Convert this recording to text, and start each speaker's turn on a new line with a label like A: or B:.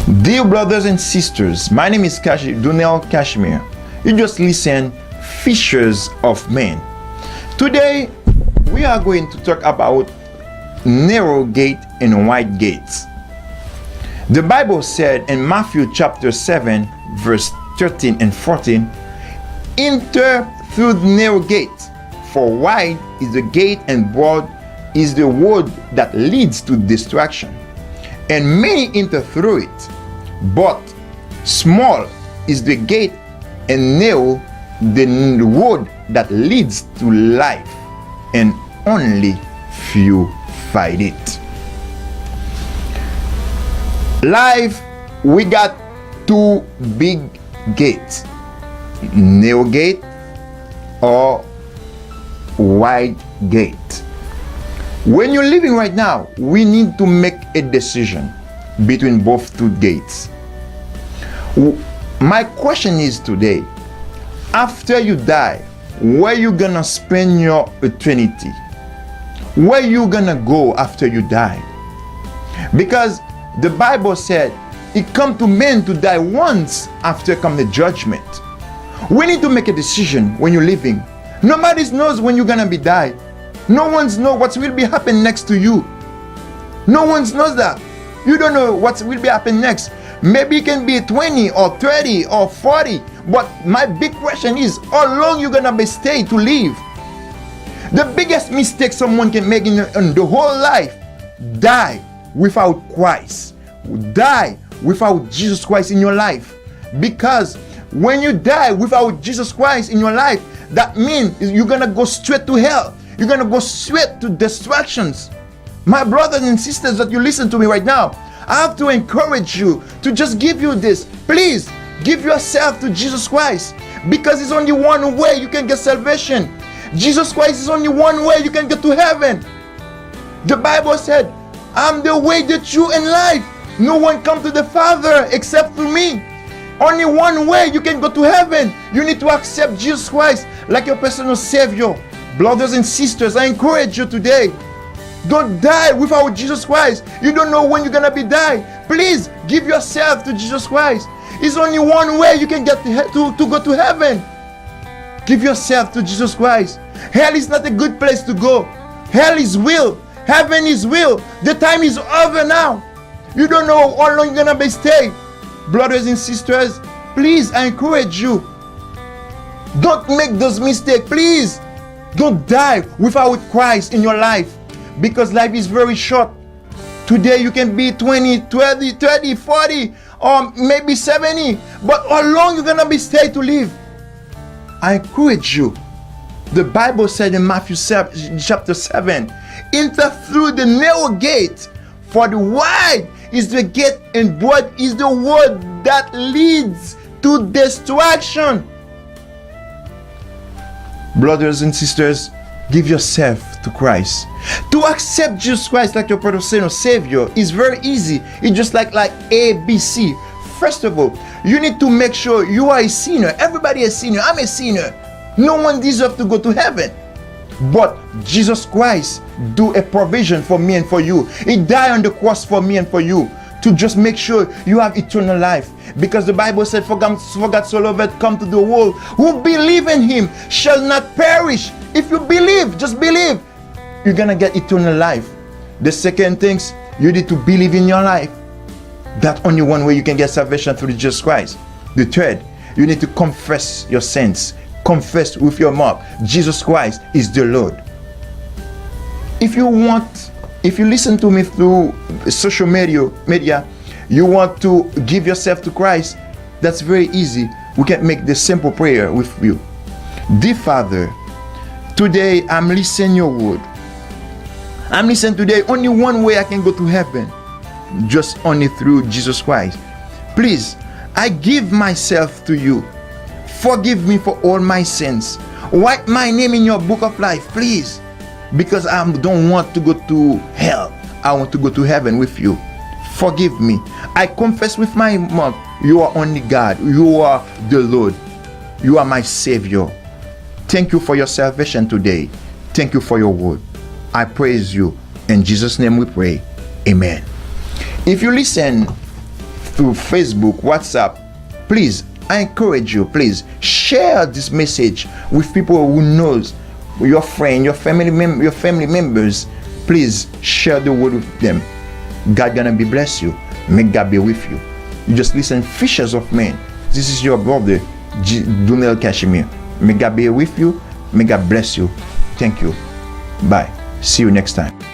A: Dear brothers and sisters, my name is Donnell Kashmir. You just listen, Fishers of Men. Today, we are going to talk about narrow gate and wide gates. The Bible said in Matthew chapter 7, verse 13 and 14, enter through the narrow gate, for wide is the gate and broad is the road that leads to destruction, and many enter through it. But small is the gate and narrow the road that leads to life, and only few find it. Life, we got two big gates, narrow gate or wide gate. When you're living right now, we need to make a decision between both two gates. My question is today, after you die, where you gonna spend your eternity? Where you gonna go after you die? Because the Bible said it come to men to die once, after come the judgment. We need to make a decision when you're living. Nobody knows when you're gonna be die. No one knows what will be happen next to you. No one knows that. You don't know what will be happen next. Maybe it can be 20 or 30 or 40. But my big question is, how long you gonna be stay to live? The biggest mistake someone can make in the whole life, die without Christ. Die without Jesus Christ in your life. Because when you die without Jesus Christ in your life, that means you're gonna go straight to hell. You're gonna go straight to destructions. My brothers and sisters that you listen to me right now, I have to encourage you to just give you this. Please give yourself to Jesus Christ, because it's only one way you can get salvation. Jesus Christ is only one way you can get to heaven. The Bible said, I'm the way, the truth, and life. No one come to the Father except through me. Only one way you can go to heaven. You need to accept Jesus Christ like your personal Savior. Brothers and sisters, I encourage you today. Don't die without Jesus Christ. You don't know when you're gonna be die. Please give yourself to Jesus Christ. It's only one way you can get to go to heaven. Give yourself to Jesus Christ. Hell is not a good place to go. Hell is real. Heaven is real. The time is over now. You don't know how long you're gonna be stay. Brothers and sisters, please, I encourage you. Don't make those mistakes, please. Don't die without Christ in your life, because life is very short. Today you can be 20, 20, 30, 40, or maybe 70, but how long you gonna be stay to live? I encourage you. The Bible said in Matthew chapter 7, enter through the narrow gate, for the wide is the gate and broad is the road that leads to destruction. Brothers and sisters, give yourself to Christ. To accept Jesus Christ like your personal Savior is very easy. It's just like ABC. First of all, you need to make sure you are a sinner. Everybody is a sinner. I'm a sinner. No one deserves to go to heaven. But Jesus Christ do a provision for me and for you. He died on the cross for me and for you, to just make sure you have eternal life. Because the Bible said, for God so loved come to the world, who believe in him shall not perish. If you believe, just believe, you're gonna get eternal life. The second thing, you need to believe in your life. That only one way you can get salvation through Jesus Christ. The third, you need to confess your sins. Confess with your mouth, Jesus Christ is the Lord. If you listen to me through social media, you want to give yourself to Christ, that's very easy. We can make the simple prayer with you. Dear Father, today I'm listening your word. I'm listening today, only one way I can go to heaven, just only through Jesus Christ. Please, I give myself to you. Forgive me for all my sins. Write my name in your book of life, please. Because I don't want to go to hell. I want to go to heaven with you. Forgive me. I confess with my mouth, you are only God. You are the Lord. You are my Savior. Thank you for your salvation today. Thank you for your word. I praise you. In Jesus' name we pray. Amen. If you listen through Facebook, WhatsApp, please, I encourage you, please share this message with people who knows, your friend, your family members. Please share the word with them. God gonna be bless you. May God be with you. You just listen, Fishers of Men. This is your brother, Dunel Kashmir. May God be with you. May God bless you. Thank you. Bye. See you next time.